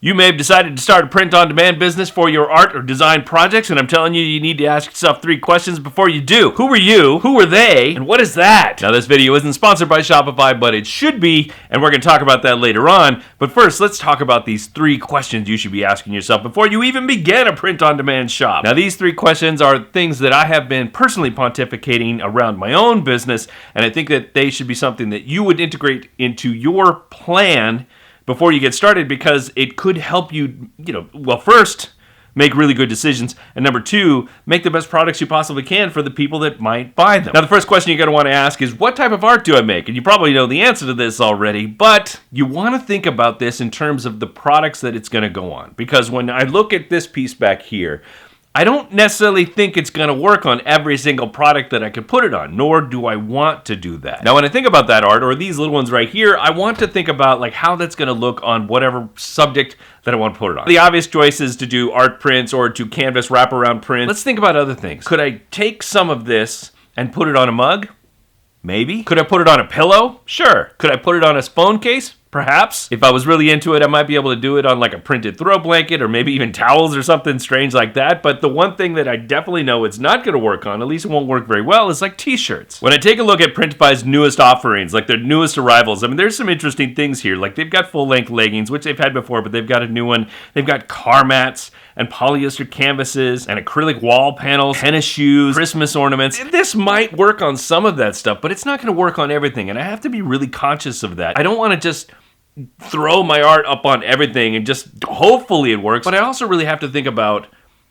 You may have decided to start a print-on-demand business for your art or design projects, and I'm telling you, you need to ask yourself 3 questions before you do. Who are you? Who are they? And what is that? Now, this video isn't sponsored by Shopify, but it should be, and we're going to talk about that later on. But first, let's talk about these 3 questions you should be asking yourself before you even begin a print-on-demand shop. Now, these 3 questions are things that I have been personally pontificating around my own business, and I think that they should be something that you would integrate into your plan before you get started, because it could help you, first, make really good decisions, and number 2, make the best products you possibly can for the people that might buy them. Now, the first question you're going to want to ask is, what type of art do I make? And you probably know the answer to this already, but you want to think about this in terms of the products that it's going to go on. Because when I look at this piece back here, I don't necessarily think it's going to work on every single product that I could put it on, nor do I want to do that. Now, when I think about that art, or these little ones right here, I want to think about like how that's going to look on whatever subject that I want to put it on. The obvious choice is to do art prints or to canvas wraparound prints. Let's think about other things. Could I take some of this and put it on a mug? Maybe. Could I put it on a pillow? Sure. Could I put it on a phone case? Perhaps. If I was really into it, I might be able to do it on like a printed throw blanket or maybe even towels or something strange like that. But the one thing that I definitely know it's not going to work on, at least it won't work very well, is like t-shirts. When I take a look at Printify's newest offerings, like their newest arrivals, I mean, there's some interesting things here. Like they've got full-length leggings, which they've had before, but they've got a new one. They've got car mats and polyester canvases and acrylic wall panels, tennis shoes, Christmas ornaments. This might work on some of that stuff, but it's not going to work on everything. And I have to be really conscious of that. I don't want to just throw my art up on everything and just hopefully it works. But I also really have to think about,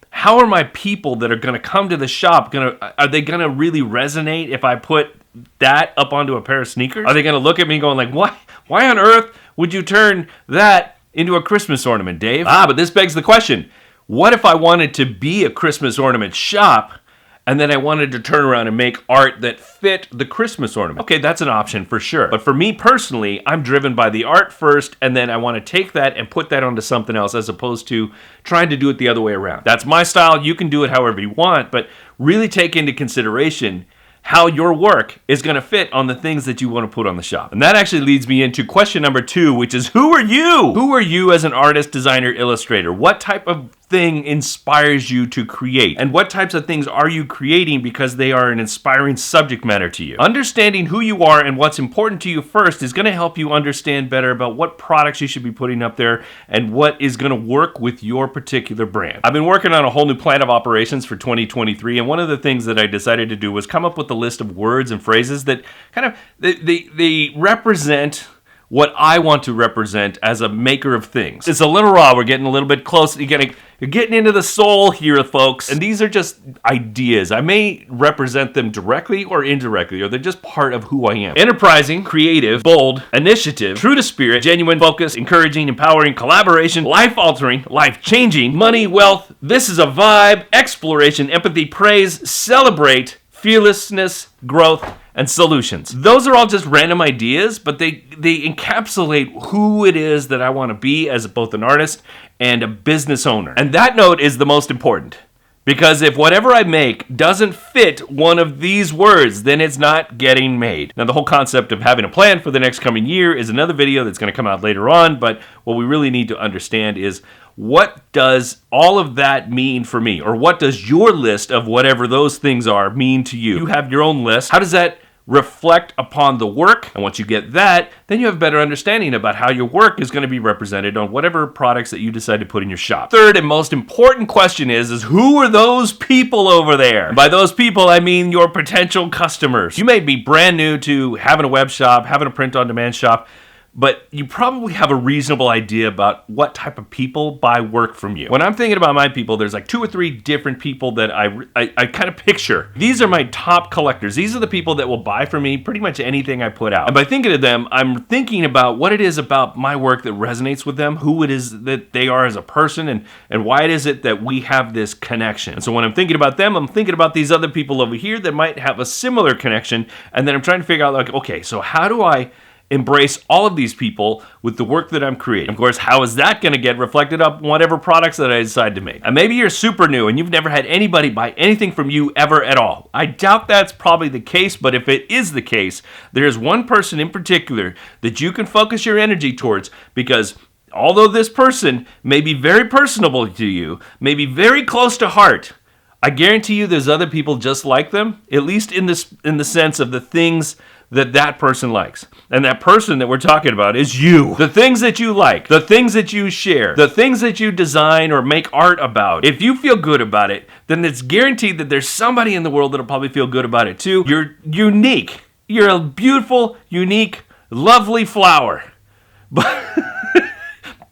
how are my people that are going to come to the shop are they going to really resonate if I put that up onto a pair of sneakers? Are they going to look at me going like, why on earth would you turn that into a Christmas ornament, Dave? But this begs the question, what if I wanted to be a Christmas ornament shop and then I wanted to turn around and make art that fit the Christmas ornament? Okay, that's an option for sure. But for me personally, I'm driven by the art first, and then I want to take that and put that onto something else as opposed to trying to do it the other way around. That's my style. You can do it however you want, but really take into consideration how your work is going to fit on the things that you want to put on the shop. And that actually leads me into question number 2, which is, who are you? Who are you as an artist, designer, illustrator? What type of thing inspires you to create? And what types of things are you creating because they are an inspiring subject matter to you? Understanding who you are and what's important to you first is going to help you understand better about what products you should be putting up there and what is going to work with your particular brand. I've been working on a whole new plan of operations for 2023, and one of the things that I decided to do was come up with a list of words and phrases that kind of they represent what I want to represent as a maker of things. It's a little raw. We're getting a little bit close. You're getting into the soul here, folks. And these are just ideas. I may represent them directly or indirectly, or they're just part of who I am. Enterprising, creative, bold, initiative, true to spirit, genuine, focus, encouraging, empowering, collaboration, life-altering, life-changing, money, wealth, this is a vibe, exploration, empathy, praise, celebrate, fearlessness, growth, and solutions. Those are all just random ideas, but they encapsulate who it is that I want to be as both an artist and a business owner. And that note is the most important, because if whatever I make doesn't fit one of these words, then it's not getting made. Now, the whole concept of having a plan for the next coming year is another video that's going to come out later on, but what we really need to understand is, what does all of that mean for me? Or what does your list of whatever those things are mean to you? You have your own list. How does that reflect upon the work? And once you get that, then you have a better understanding about how your work is going to be represented on whatever products that you decide to put in your shop. Third and most important question is who are those people over there? And by those people, I mean your potential customers. You may be brand new to having a web shop, having a print-on-demand shop, but you probably have a reasonable idea about what type of people buy work from you. When I'm thinking about my people, there's like 2 or 3 different people that I kind of picture. These are my top collectors. These are the people that will buy from me pretty much anything I put out. And by thinking of them, I'm thinking about what it is about my work that resonates with them, who it is that they are as a person, and why it is it that we have this connection. And so when I'm thinking about them, I'm thinking about these other people over here that might have a similar connection, and then I'm trying to figure out like, okay, so how do I embrace all of these people with the work that I'm creating? Of course, how is that going to get reflected up in whatever products that I decide to make? And maybe you're super new and you've never had anybody buy anything from you ever at all. I doubt that's probably the case, but if it is the case, there's one person in particular that you can focus your energy towards, because although this person may be very personable to you, may be very close to heart, I guarantee you there's other people just like them, at least in the sense of the things that person likes. And that person that we're talking about is you. The things that you like, the things that you share, the things that you design or make art about. If you feel good about it, then it's guaranteed that there's somebody in the world that'll probably feel good about it too. You're unique. You're a beautiful, unique, lovely flower.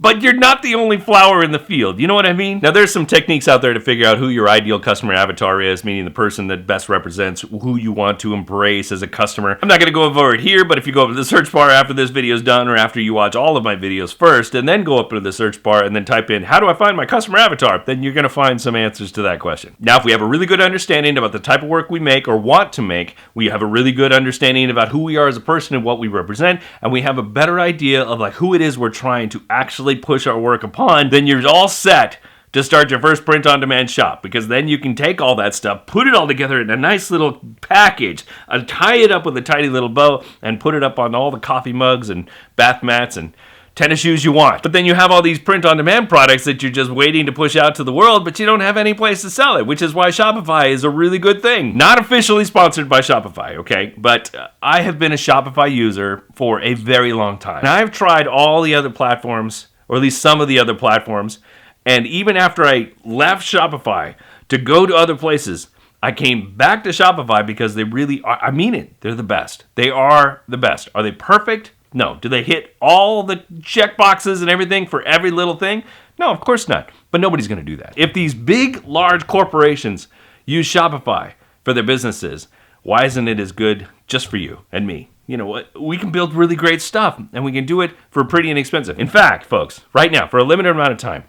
But you're not the only flower in the field. You know what I mean? Now, there's some techniques out there to figure out who your ideal customer avatar is, meaning the person that best represents who you want to embrace as a customer. I'm not going to go over it here, but if you go up to the search bar after this video is done, or after you watch all of my videos first, and then go up to the search bar and then type in, how do I find my customer avatar? Then you're going to find some answers to that question. Now, if we have a really good understanding about the type of work we make or want to make, we have a really good understanding about who we are as a person and what we represent, and we have a better idea of like who it is we're trying to actually push our work upon, then you're all set to start your first print-on-demand shop, because then you can take all that stuff, put it all together in a nice little package, tie it up with a tiny little bow, and put it up on all the coffee mugs and bath mats and tennis shoes you want. But then you have all these print-on-demand products that you're just waiting to push out to the world, but you don't have any place to sell it, which is why Shopify is a really good thing. Not officially sponsored by Shopify, okay? But I have been a Shopify user for a very long time. Now, I've tried all the other platforms, or at least some of the other platforms, and even after I left Shopify to go to other places, I came back to Shopify because they really are, I mean it, they're the best. They are the best. Are they perfect? No. Do they hit all the check boxes and everything for every little thing? No, of course not. But nobody's going to do that. If these big, large corporations use Shopify for their businesses, why isn't it as good just for you and me? You know what? We can build really great stuff, and we can do it for pretty inexpensive. In fact, folks, right now, for a limited amount of time,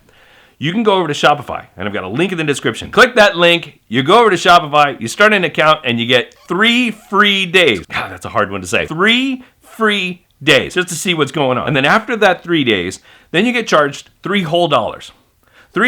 you can go over to Shopify, and I've got a link in the description. Click that link, you go over to Shopify, you start an account, and you get 3 free days. God, that's a hard one to say. 3 free days, just to see what's going on. And then after that 3 days, then you get charged $3 whole. $3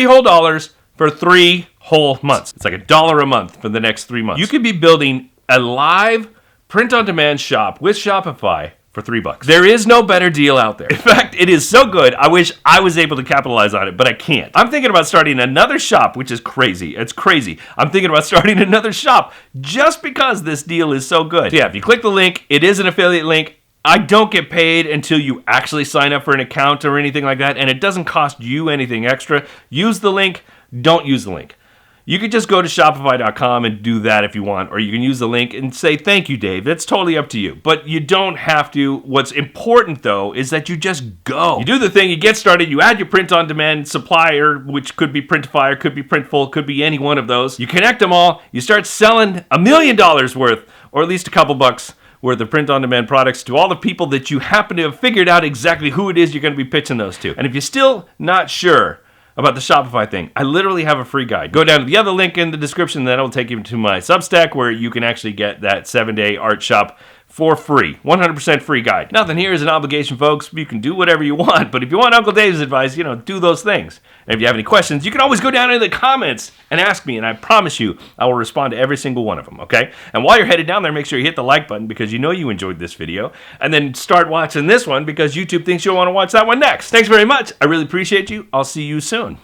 whole for 3 whole months. It's like $1 a month for the next 3 months. You could be building a live print-on-demand shop with Shopify for $3. There is no better deal out there. In fact, it is so good, I wish I was able to capitalize on it, but I can't. I'm thinking about starting another shop, which is crazy. It's crazy. I'm thinking about starting another shop just because this deal is so good. So yeah, if you click the link, it is an affiliate link. I don't get paid until you actually sign up for an account or anything like that, and it doesn't cost you anything extra. Use the link, don't use the link. You could just go to Shopify.com and do that if you want, or you can use the link and say, thank you, Dave. That's totally up to you. But you don't have to. What's important, though, is that you just go. You do the thing, you get started, you add your print-on-demand supplier, which could be Printify, could be Printful, could be any one of those. You connect them all, you start selling $1 million worth, or at least a couple bucks worth of print-on-demand products to all the people that you happen to have figured out exactly who it is you're going to be pitching those to. And if you're still not sure about the Shopify thing, I literally have a free guide. Go down to the other link in the description, that'll take you to my Substack, where you can actually get that 7-day art shop for free. 100% free guide. Nothing here is an obligation, folks. You can do whatever you want, but if you want Uncle Dave's advice, do those things. And if you have any questions, you can always go down in the comments and ask me, and I promise you, I will respond to every single one of them, okay? And while you're headed down there, make sure you hit the like button, because you know you enjoyed this video, and then start watching this one, because YouTube thinks you'll want to watch that one next. Thanks very much. I really appreciate you. I'll see you soon.